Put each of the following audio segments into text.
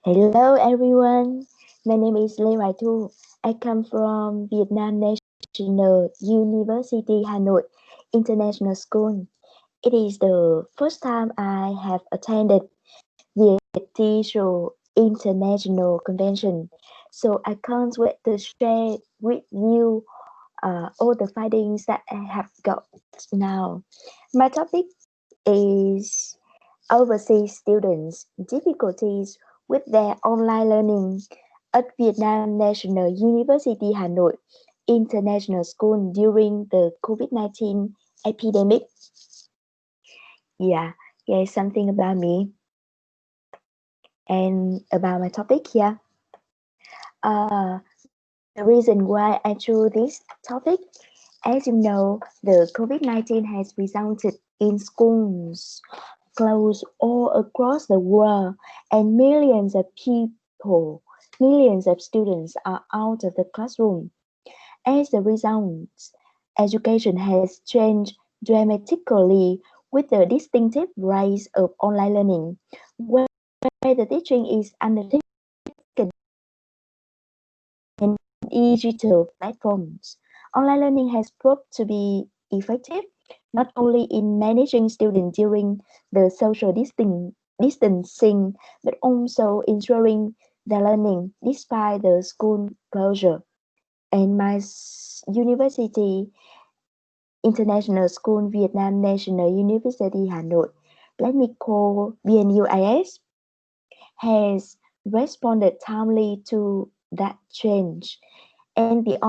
Hello everyone, my name is Lê Hoài Thu. I come from Vietnam National University Hanoi International School. It is the first time I have attended VietTESOL International Convention, so I can't wait to share with you all the findings that I have got now. My topic is overseas students' difficulties with their online learning at Vietnam National University Hanoi International School during the COVID-19 epidemic. Yeah, here's something about me and about my topic here. The reason why I chose this topic, as you know, the COVID-19 has resulted in schools closed all across the world, and millions of students are out of the classroom. As a result, education has changed dramatically with the distinctive rise of online learning, where the teaching is undertaken in digital platforms. Online learning has proved to be effective not only in managing students during the social distancing, but also ensuring their learning despite the school closure. And my university, International School Vietnam National University Hanoi, let me call VNUIS, has responded timely to that change. And the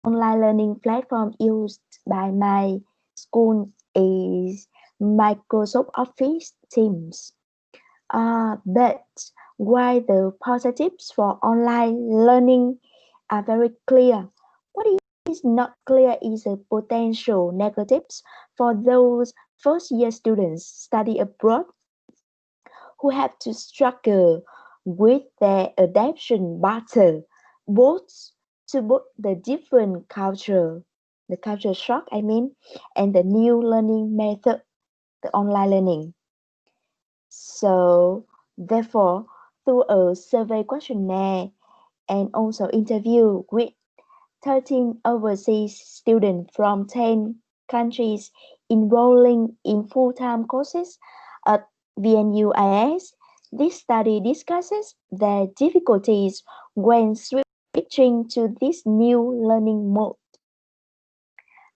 online learning platform used by my school is Microsoft Office Teams. But while the positives for online learning are very clear, what is not clear is the potential negatives for those first-year students study abroad who have to struggle with their adaptation battle, both to both the different the culture shock, and the new learning method, the online learning. So, therefore, through a survey questionnaire and also interview with 13 overseas students from 10 countries enrolling in full-time courses at VNUIS. This study discusses their difficulties when switching to this new learning mode.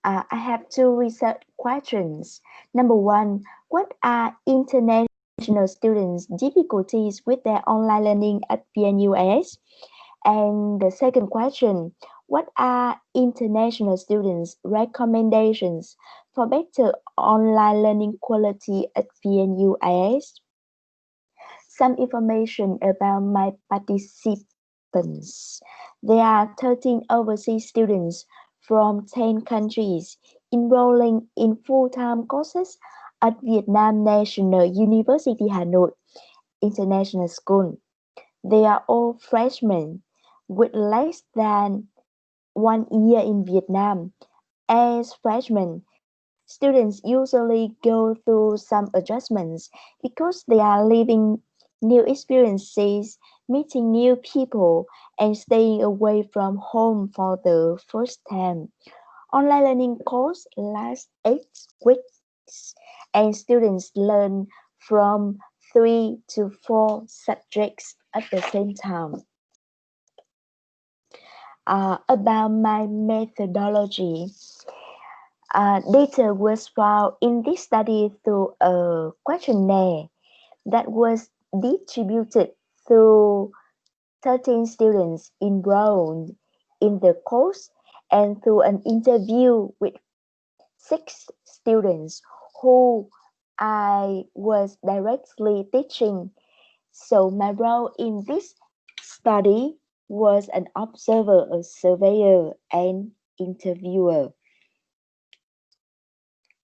I have two research questions. Number one, what are international students' difficulties with their online learning at VNUIS? And the second question, what are international students' recommendations for better online learning quality at VNUIS? Some information about my participants. There are 13 overseas students from 10 countries enrolling in full-time courses at Vietnam National University Hanoi International School. They are all freshmen with less than 1 year in Vietnam. As freshmen, students usually go through some adjustments because they are living new experiences, meeting new people, and staying away from home for the first time. Online learning course lasts 8 weeks, and students learn from 3 to 4 subjects at the same time. About my methodology, data was found in this study through a questionnaire that was distributed through 13 students enrolled in the course and through an interview with 6 students who I was directly teaching. So my role in this study was an observer, a surveyor, and interviewer.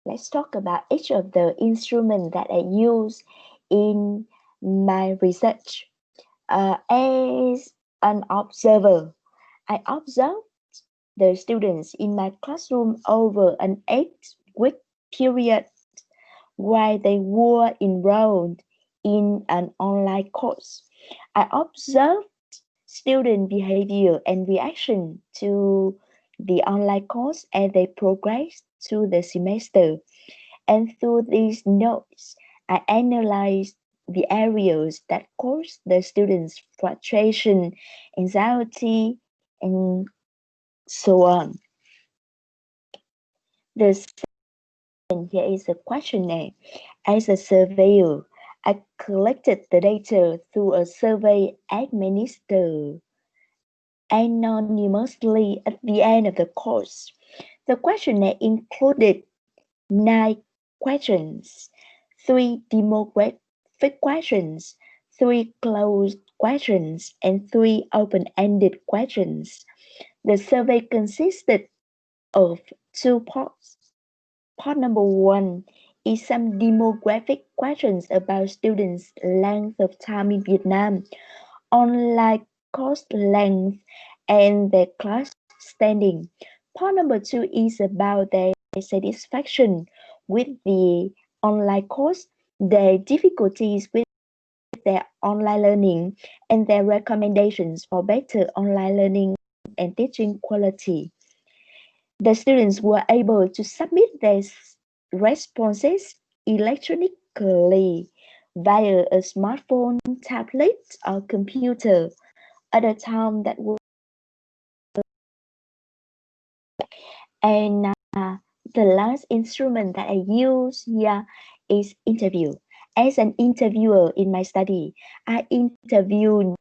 Let's talk about each of the instruments that I use in my research. As an observer, I observed the students in my classroom over an 8-week period while they were enrolled in an online course. I observed student behavior and reaction to the online course as they progress through the semester. And through these notes, I analyzed the areas that cause the students frustration, anxiety, and so on. The second here is a questionnaire. As a surveyor, I collected the data through a survey administered anonymously at the end of the course. The questionnaire included 9 questions, 3 demographic questions, 3 closed questions, and 3 open-ended questions. The survey consisted of 2 parts. Part number 1 is some demographic questions about students' length of time in Vietnam, online course length, and their class standing. Part number 2 is about their satisfaction with the online course, their difficulties with their online learning, and their recommendations for better online learning and teaching quality. The students were able to submit their responses electronically via a smartphone, tablet, or computer at a time that was. And the last instrument that I use here is interview. As an interviewer in my study, I interviewed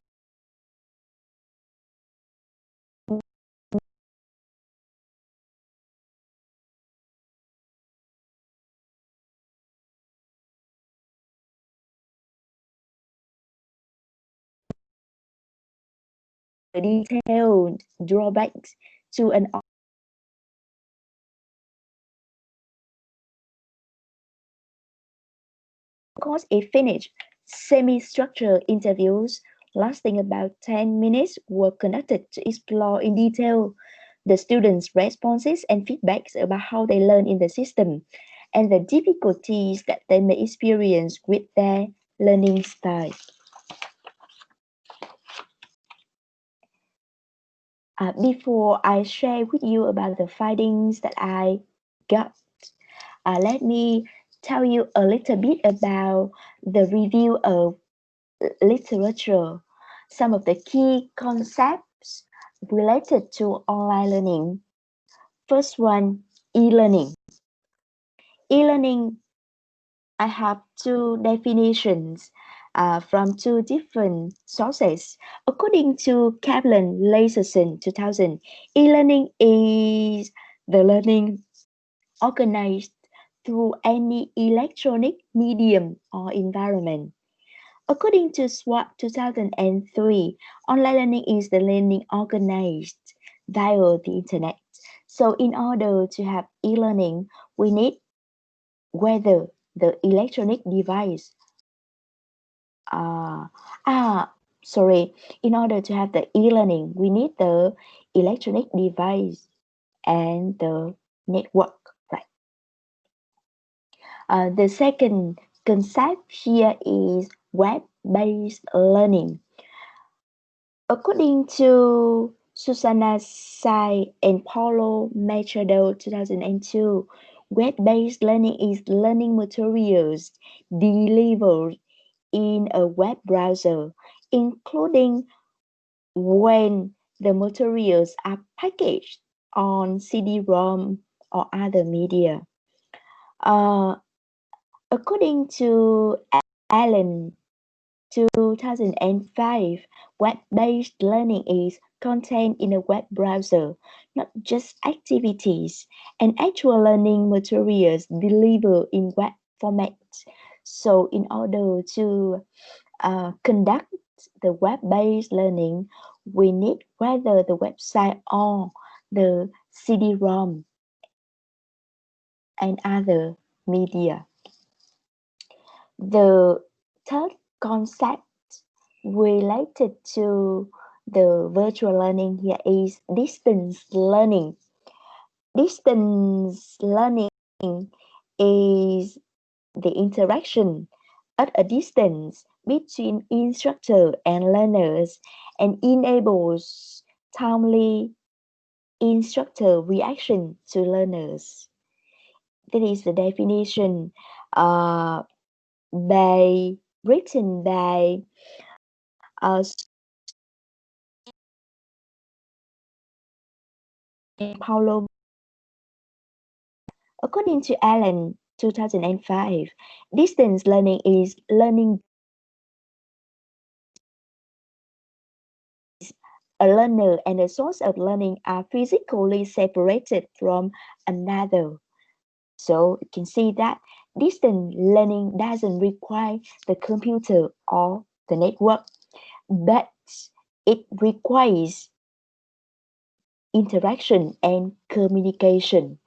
detailed drawbacks to an course. A finished semi-structured interviews lasting about 10 minutes were conducted to explore in detail the students' responses and feedbacks about how they learn in the system and the difficulties that they may experience with their learning style. Before I share with you about the findings that I got, let me tell you a little bit about the review of literature, some of the key concepts related to online learning. First one, e-learning. E-learning, I have 2 definitions from 2 different sources. According to Kaplan Laserson 2000, e-learning is the learning organized through any electronic medium or environment. According to SWOT 2003, online learning is the learning organized via the internet. So in order to have e-learning, we need whether the electronic device uh, sorry, in order to have the e-learning, we need the electronic device and the network, right? The second concept here is web-based learning. According to Susanna Sai and Paulo Machado 2002, web-based learning is learning materials delivered in a web browser, including when the materials are packaged on CD-ROM or other media. According to Allen 2005, web-based learning is content in a web browser, not just activities and actual learning materials delivered in web format. So in order to conduct the web-based learning, we need whether the website or the CD-ROM and other media. The third concept related to the virtual learning here is distance learning. Distance learning is the interaction at a distance between instructor and learners and enables timely instructor reaction to learners. That is the definition written by Paulo. According to Allen, 2005, distance learning is learning a learner and the source of learning are physically separated from another. So you can see that distance learning doesn't require the computer or the network, but it requires interaction and communication.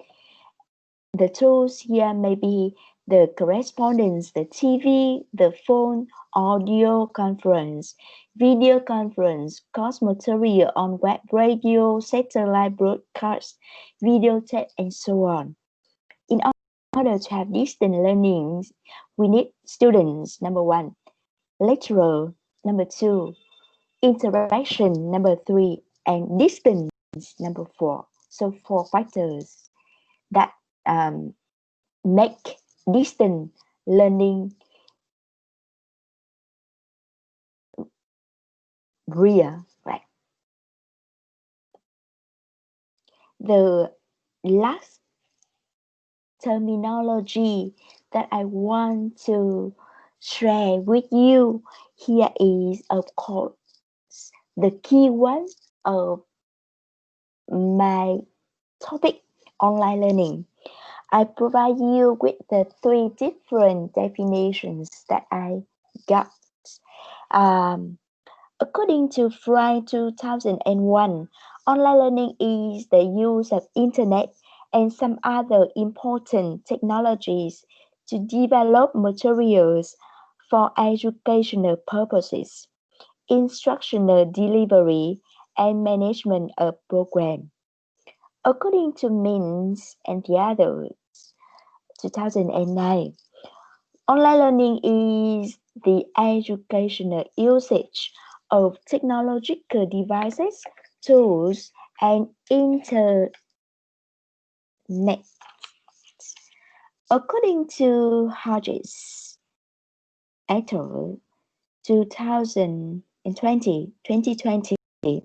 The tools here may be the correspondence, the TV, the phone, audio conference, video conference, course material on web, radio, satellite broadcast, video tape, and so on. In order to have distance learning, we need students, number one, lecturer, number two, interaction, number three, and distance, number four. So 4 factors that make distance learning real, right? The last terminology that I want to share with you here is, of course, the key one of my topic, online learning. I provide you with the 3 different definitions that I got. According to Fry 2001, online learning is the use of internet and some other important technologies to develop materials for educational purposes, instructional delivery, and management of program. According to Mintz and the others, 2009, online learning is the educational usage of technological devices, tools, and internet. According to Hodges et al. 2020,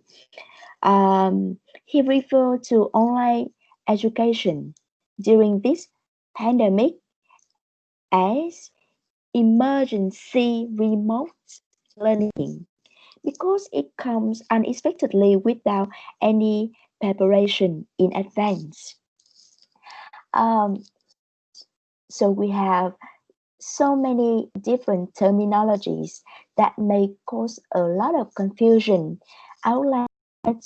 he referred to online education during this pandemic as emergency remote learning because it comes unexpectedly without any preparation in advance. So we have so many different terminologies that may cause a lot of confusion. I would like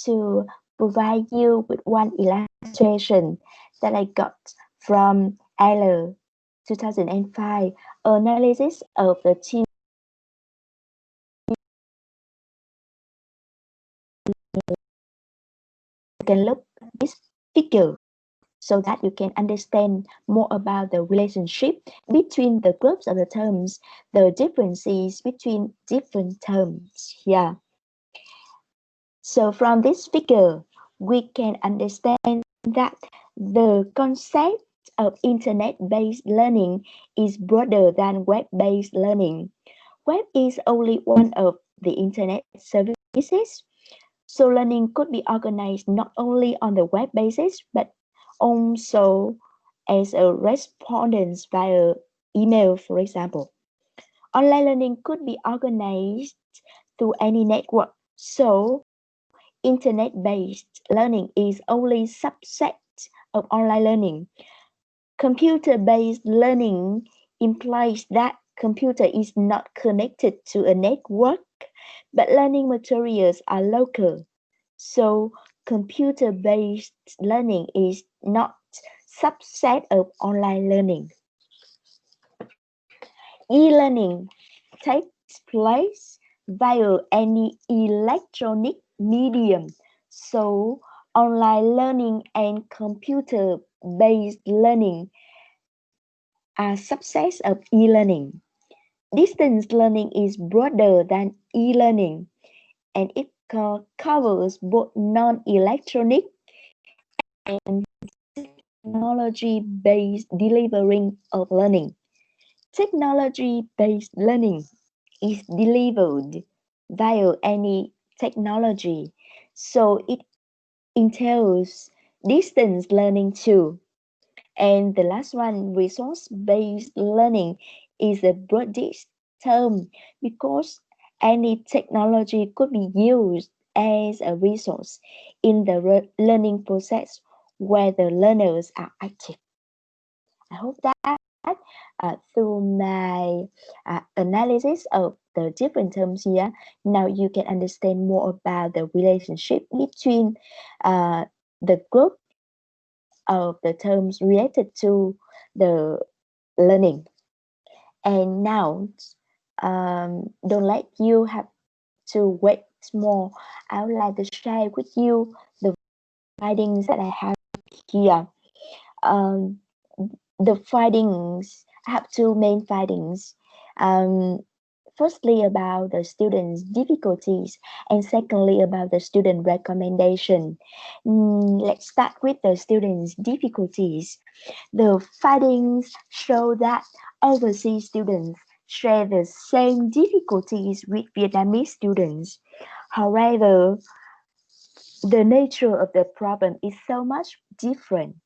to provide you with one illustration that I got from Eller 2005, analysis of the team. You can look at this figure so that you can understand more about the relationship between the groups of the terms, the differences between different terms here. So from this figure, we can understand that the concept of internet-based learning is broader than web-based learning. Web is only one of the internet services. So learning could be organized not only on the web basis, but also as a respondence via email, for example. Online learning could be organized through any network. So internet-based learning is only subset of online learning. Computer-based learning implies that computer is not connected to a network, but learning materials are local. So computer-based learning is not subset of online learning. E-learning takes place via any electronic medium. So online learning and computer-based learning are subsets of e-learning. Distance learning is broader than e-learning, and it covers both non-electronic and technology-based delivering of learning. Technology-based learning is delivered via any technology, so it entails distance learning too. And the last one, resource-based learning, is the broadest term because any technology could be used as a resource in the learning process where the learners are active. I hope that through my analysis of the different terms here, now you can understand more about the relationship between the group of the terms related to the learning. And now, don't let you have to wait more. I would like to share with you the findings that I have here. Um, the findings, I have two main findings. Um, firstly, about the students' difficulties, and secondly, about the student recommendation. Let's start with the students' difficulties. The findings show that overseas students share the same difficulties with Vietnamese students. However, the nature of the problem is so much different.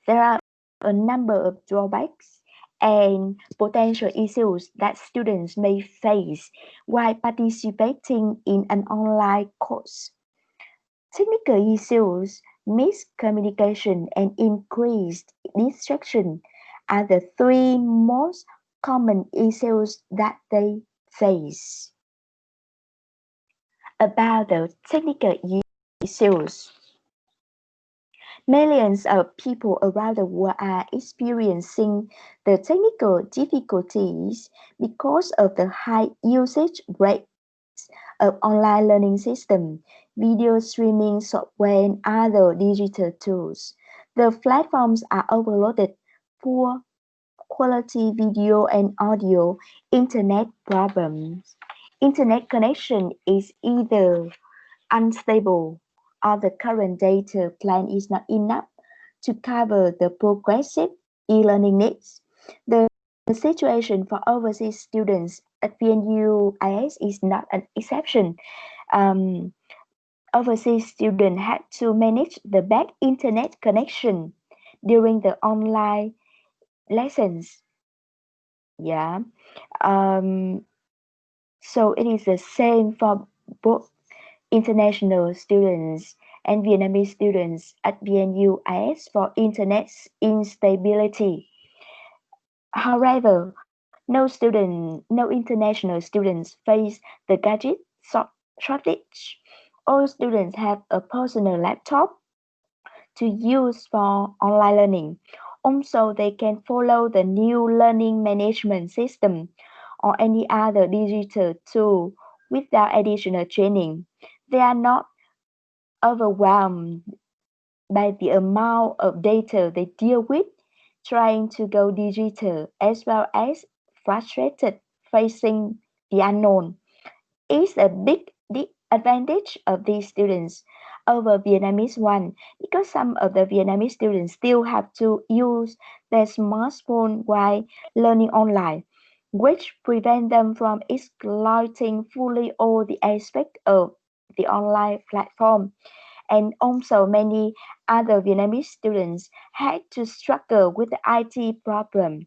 There are a number of drawbacks and potential issues that students may face while participating in an online course. Technical issues, miscommunication, and increased distraction are the three most common issues that they face. About the technical issues, millions of people around the world are experiencing the technical difficulties because of the high usage rates of online learning systems, video streaming software, and other digital tools. The platforms are overloaded, poor quality video and audio, internet problems. Internet connection is either unstable or the current data plan is not enough to cover the progressive e-learning needs. The situation for overseas students at VNU-IS is not an exception. Um, Overseas students had to manage the bad internet connection during the online lessons. Yeah. Um, so it is the same for both international students and Vietnamese students at VNU-IS for internet instability. However, no international students face the gadget shortage. All students have a personal laptop to use for online learning. Also, they can follow the new learning management system or any other digital tool without additional training. They are not overwhelmed by the amount of data they deal with, trying to go digital, as well as frustrated facing the unknown. Is a big advantage of these students over Vietnamese one because some of the Vietnamese students still have to use their smartphone while learning online, which prevent them from exploiting fully all the aspects of the online platform. And also many other Vietnamese students had to struggle with the IT problem,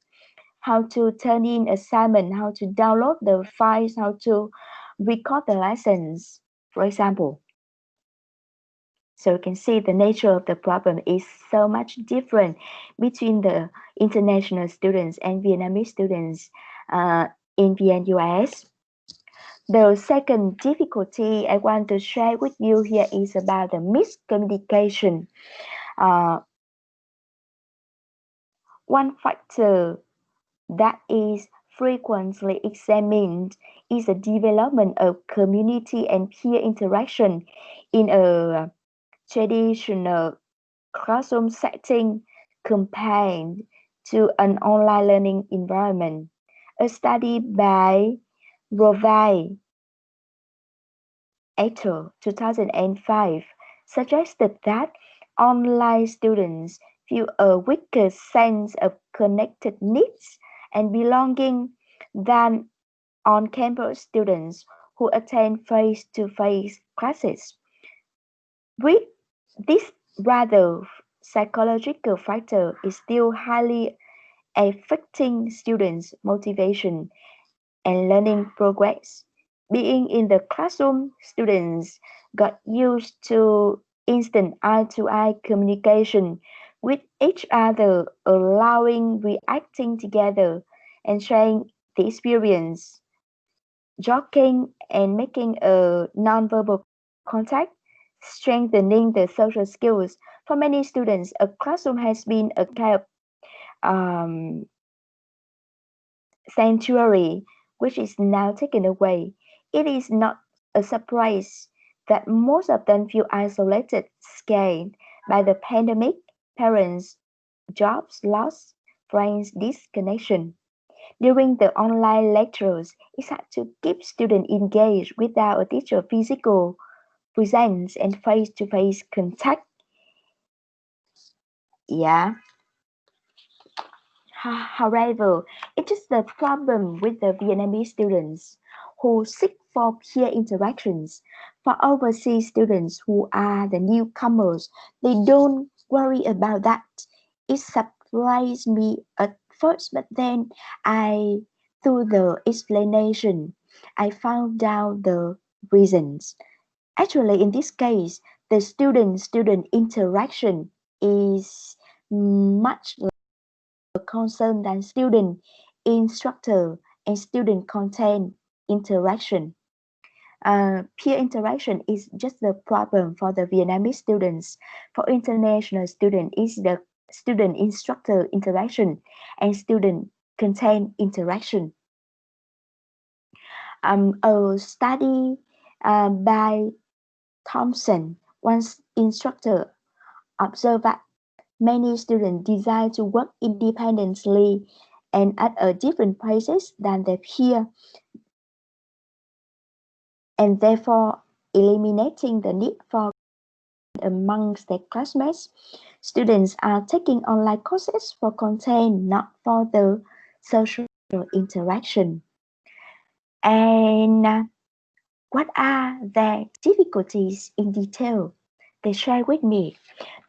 how to turn in assignment, how to download the files, how to record the lessons, for example. So you can see the nature of the problem is so much different between the international students and Vietnamese students in VNUS. The second difficulty I want to share with you here is about the miscommunication. One factor that is frequently examined is the development of community and peer interaction in a traditional classroom setting compared to an online learning environment. A study by Hoai 2005 suggested that online students feel a weaker sense of connectedness and belonging than on-campus students who attend face-to-face classes. With this rather psychological factor is still highly affecting students' motivation and learning progress. Being in the classroom, students got used to instant eye-to-eye communication with each other, allowing reacting together and sharing the experience, joking and making a nonverbal contact, strengthening the social skills. For many students, a classroom has been a kind of sanctuary, which is now taken away. It is not a surprise that most of them feel isolated, scared by the pandemic, parents, jobs loss, friends disconnection. During the online lectures, it's hard to keep students engaged without a teacher physical presence and face-to-face contact. Yeah. However, it is the problem with the Vietnamese students who seek for peer interactions. For overseas students who are the newcomers, they don't worry about that. It surprised me at first, but then through the explanation, I found out the reasons. Actually, in this case, the student-student interaction is much concern than student, instructor, and student content interaction. Peer interaction is just the problem for the Vietnamese students. For international students, is the student-instructor interaction and student content interaction. A study by Thompson, one instructor, observed that many students desire to work independently and at a different places than their peer, and therefore eliminating the need for amongst their classmates. Students are taking online courses for content, not for the social interaction. And what are the difficulties in detail? They share with me.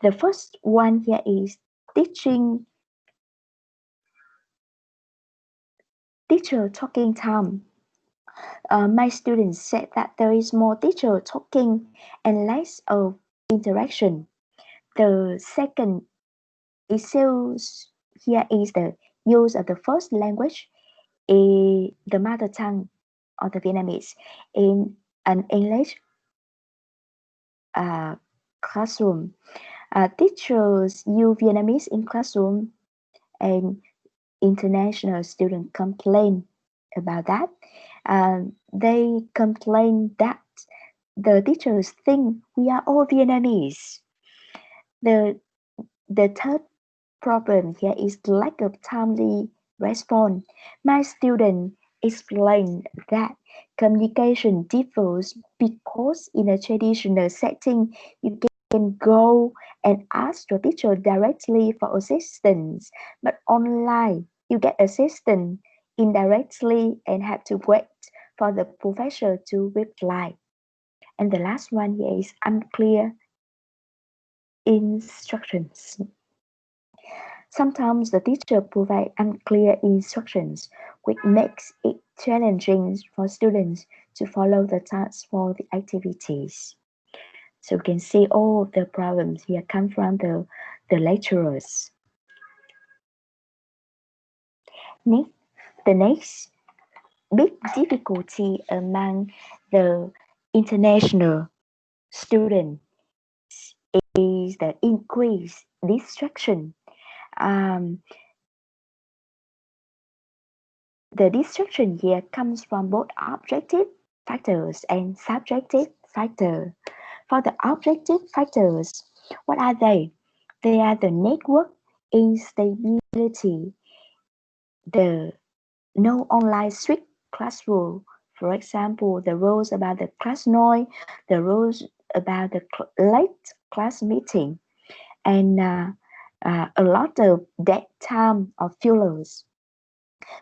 The first one here is teaching teacher talking time. My students said that there is more teacher talking and less of interaction. The second issues here is the use of the first language, the mother tongue of the Vietnamese, in an English uh, classroom. Teachers use Vietnamese in classroom, and international students complain about that. They complain that the teachers think we are all Vietnamese. The the third problem here is the lack of timely response. My student explained that communication differs because in a traditional setting you can go and ask your teacher directly for assistance, but online you get assistance indirectly and have to wait for the professor to reply. And the last one here is unclear instructions. Sometimes the teacher provides unclear instructions, which makes it challenging for students to follow the tasks for the activities. So you can see all the problems here come from the lecturers. The next big difficulty among the international students is the increased distraction. Um, the distraction here comes from both objective factors and subjective factors. For the objective factors, what are they? They are the network instability, the no online strict class rule. For example, the rules about the class noise, the rules about the late class meeting, and a lot of dead time of fillers.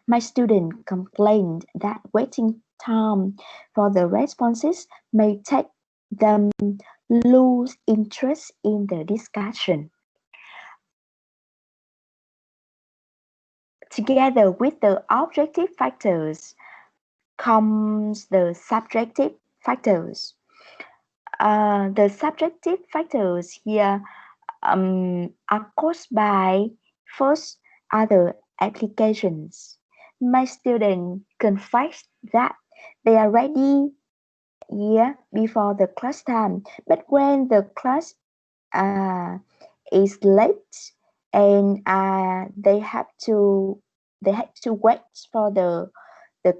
My student complained that waiting time for the responses may take them lose interest in the discussion. Together with the objective factors comes the subjective factors. The subjective factors here are caused by first other applications. My student confessed that they are ready before the class time, but when the class uh, is late and they had to wait for the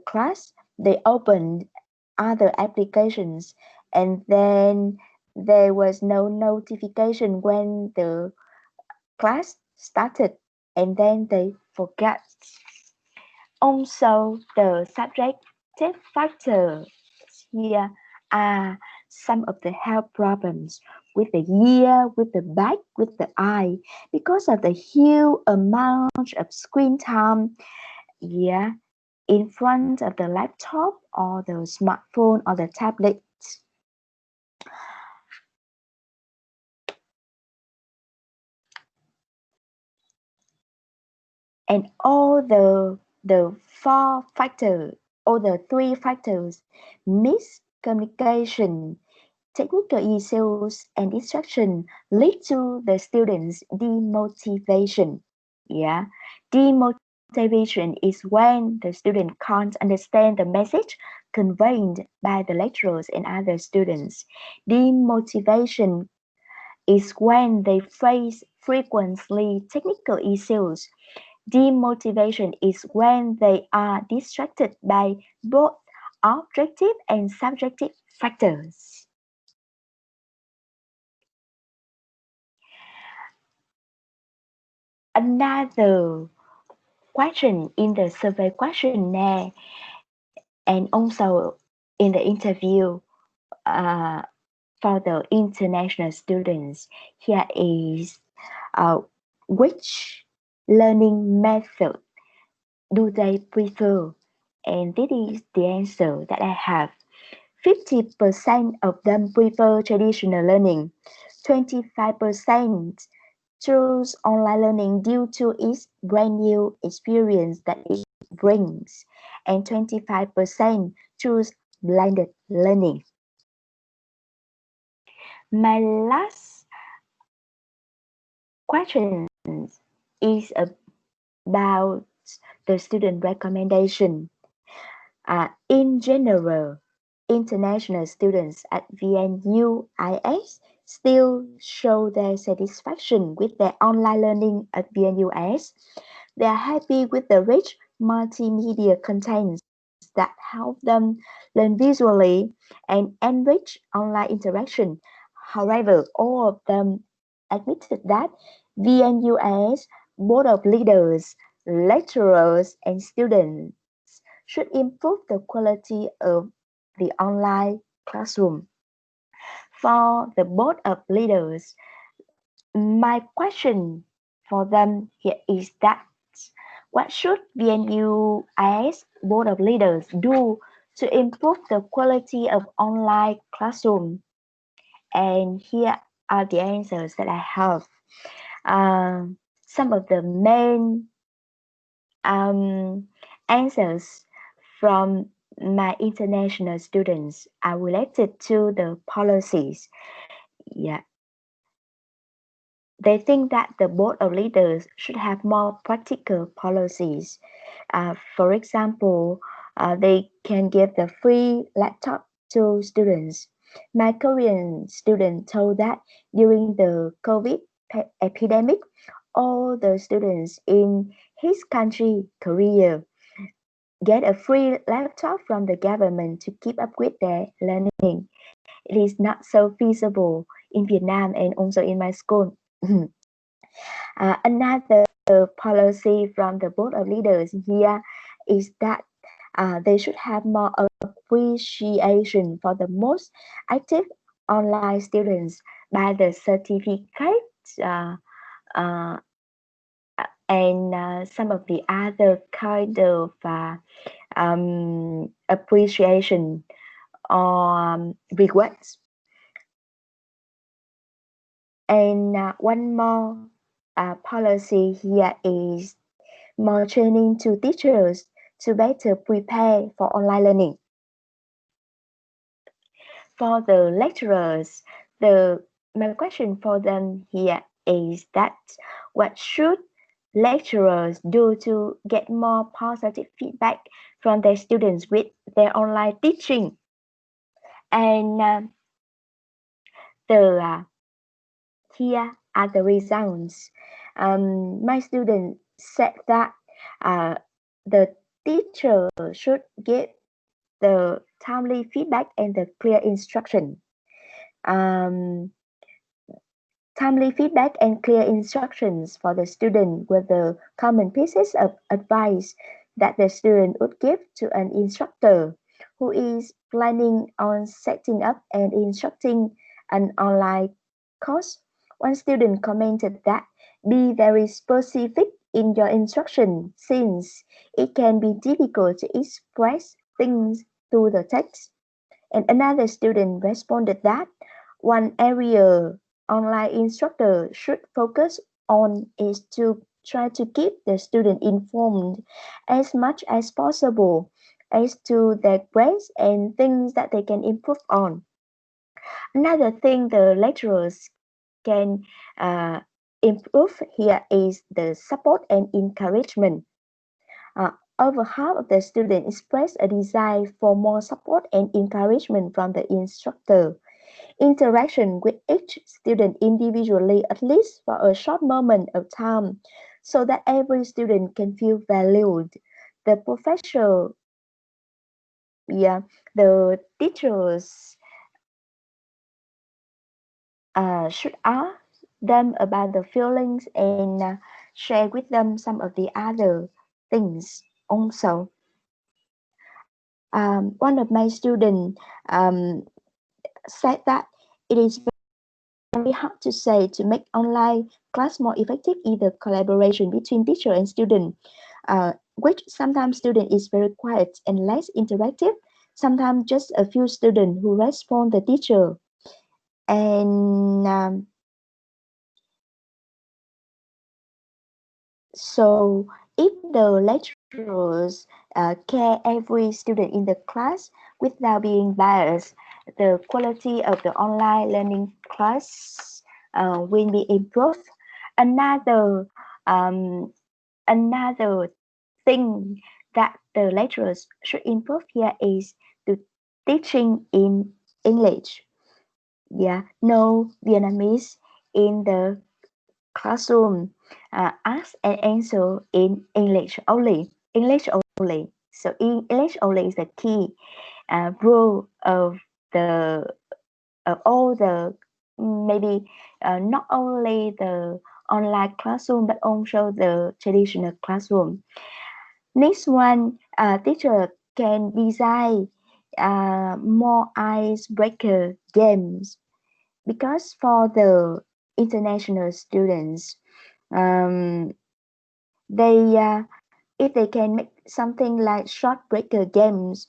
class, they opened other applications, and then there was no notification when the class started, and then they forgot. Also, the subjective factors here are some of the health problems with the ear, with the back, with the eye, because of the huge amount of screen time in front of the laptop or the smartphone or the tablet. And all the four factors, all the three factors, miscommunication, technical issues, and distraction lead to the students' demotivation. Yeah, demotivation is when the student can't understand the message conveyed by the lecturers and other students. Demotivation is when they face frequently technical issues. Demotivation is when they are distracted by both objective and subjective factors. Another question in the survey questionnaire and also in the interview uh, for the international students, here is which learning method do they prefer? And this is the answer that I have. 50% of them prefer traditional learning. 25% choose online learning due to its brand new experience that it brings. And 25% choose blended learning. My last question is about the student recommendation. In general, international students at VNUIS still show their satisfaction with their online learning at VNUIS. They are happy with the rich multimedia contents that help them learn visually and enrich online interaction. However, all of them admitted that VNUIS board of leaders, lecturers, and students should improve the quality of the online classroom. For the board of leaders, my question for them here is that what should VNUIS board of leaders do to improve the quality of online classroom? And here are the answers that I have. Some of the main answers from my international students are related to the policies. Yeah. They think that the board of leaders should have more practical policies. For example, they can give the free laptop to students. My Korean student told that during the COVID epidemic, all the students in his country, Korea, get a free laptop from the government to keep up with their learning. It is not so feasible in Vietnam and also in my school. Another policy from the board of leaders here is that they should have more appreciation for the most active online students by the certificate uh, and some of the other kind of appreciation or rewards. And one more policy here is more training to teachers to better prepare for online learning. For the lecturers, my question for them here is that what should lecturers do to get more positive feedback from their students with their online teaching? And here are the results. My student said that the teacher should give the timely feedback and the clear instruction. Timely feedback and clear instructions for the student were the common pieces of advice that the student would give to an instructor who is planning on setting up and instructing an online course. One student commented that be very specific in your instruction since it can be difficult to express things through the text. And another student responded that one area online instructor should focus on is to try to keep the student informed as much as possible as to their grades and things that they can improve on. Another thing the lecturers can improve here is the support and encouragement. Over half of the students expressed a desire for more support and encouragement from the instructor. Interaction with each student individually, at least for a short moment of time, so that every student can feel valued. The professor, the teachers should ask them about the feelings and share with them some of the other things also. One of my students said that it is very hard to say to make online class more effective either collaboration between teacher and student, which sometimes student is very quiet and less interactive, sometimes just a few students who respond the teacher. And so if the lecturers care every student in the class without being biased, the quality of the online learning class will be improved. Another another thing that the lecturers should improve here is to teaching in English. No Vietnamese in the classroom. Ask and answer in English only. English only. So in English only is the key rule of the all the maybe not only the online classroom but also the traditional classroom. Next one, teacher can design more icebreaker games because for the international students, they if they can make something like short breaker games,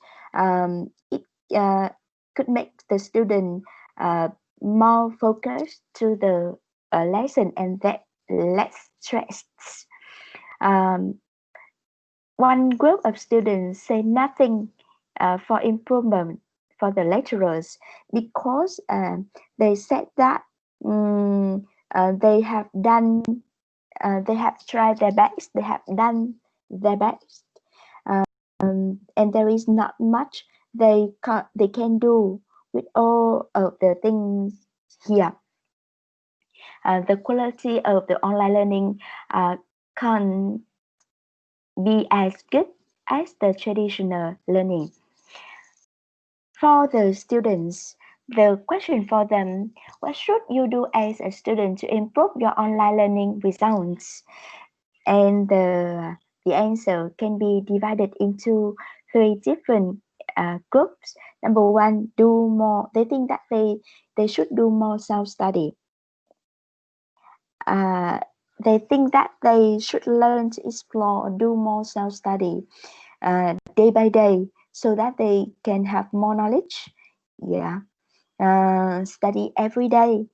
it could make the student more focused to the lesson and that less stressed. One group of students say nothing for improvement for the lecturers because they said that they have done, they have tried their best, they have done their best, and there is not much they can do with all of the things here. The quality of the online learning can't be as good as the traditional learning. For the students, the question for them, what should you do as a student to improve your online learning results? And the the answer can be divided into 3 different groups. Number one, do more. They think that they should do more self-study. They think that they should learn to explore or do more self-study day by day so that they can have more knowledge. Yeah, study every day.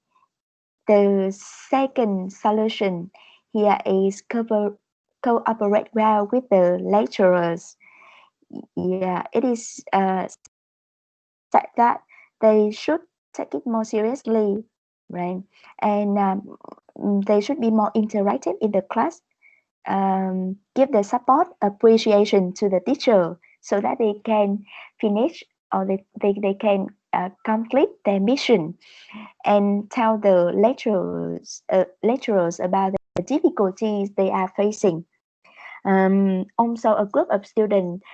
The second solution here is cooperate well with the lecturers. Yeah, it is said that they should take it more seriously, right? And they should be more interactive in the class. Give the support, appreciation to the teacher so that they can finish or they can complete their mission, and tell the lecturers about the difficulties they are facing. Also, a group of students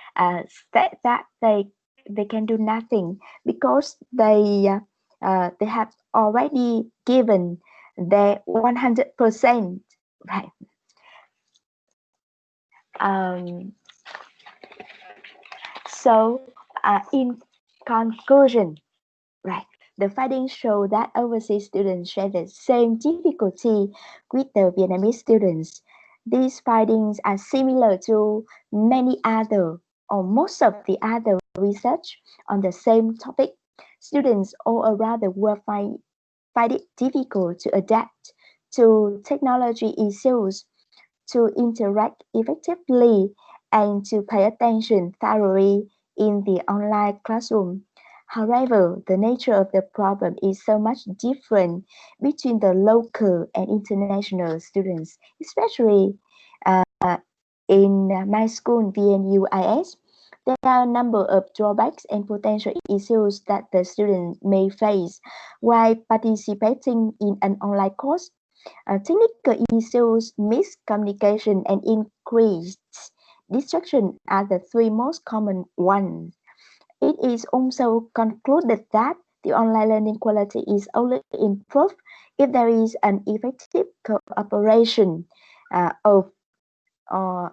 said that they can do nothing because they have already given their 100%, right? So, in conclusion, right, the findings show that overseas students share the same difficulty with the Vietnamese students. These findings are similar to many other or most of the other research on the same topic. Students all around the world find it difficult to adapt to technology issues, to interact effectively, and to pay attention thoroughly in the online classroom. However, the nature of the problem is so much different between the local and international students, especially uh, in my school, VNUIS. There are a number of drawbacks and potential issues that the student may face while participating in an online course. Technical issues, miscommunication, and increased distraction are the 3 most common ones. It is also concluded that the online learning quality is only improved if there is an effective cooperation of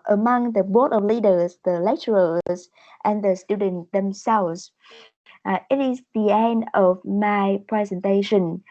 among the board of leaders, the lecturers, and the students themselves. It is the end of my presentation.